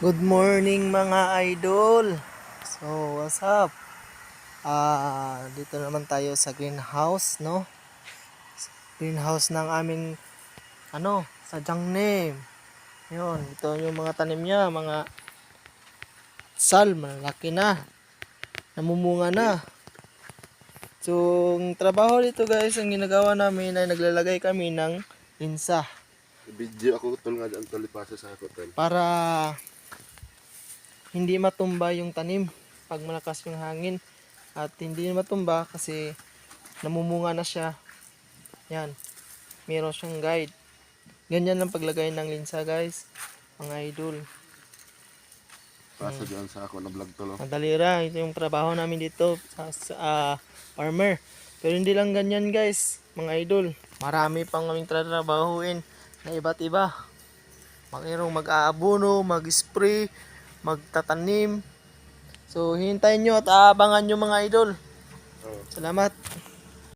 Good morning mga idol. So, what's up? Dito naman tayo sa greenhouse, no? Greenhouse ng aming sadyang name. Yun, ito yung mga tanim niya, mga malaki na. Namumunga na. So, ang trabaho dito guys, ang ginagawa namin ay naglalagay kami ng linsa Video ako tol nga dyan tol ipasa sa ako tol. para hindi matumba yung tanim pag malakas yung hangin. At hindi matumba kasi namumunga na siya. Yan. Meron siyang guide. Ganyan lang paglagay ng linsa guys. Mga idol. Pasa dyan sa ako na vlog tol. Madali lang. Ito yung trabaho namin dito sa farmer. Pero hindi lang ganyan guys. Mga idol. Marami pang kaming trabahuin na iba't iba. Mayroong mag-aabono, mag-spray, magtatanim. So hintayin nyo at aabangan nyo mga idol. Salamat.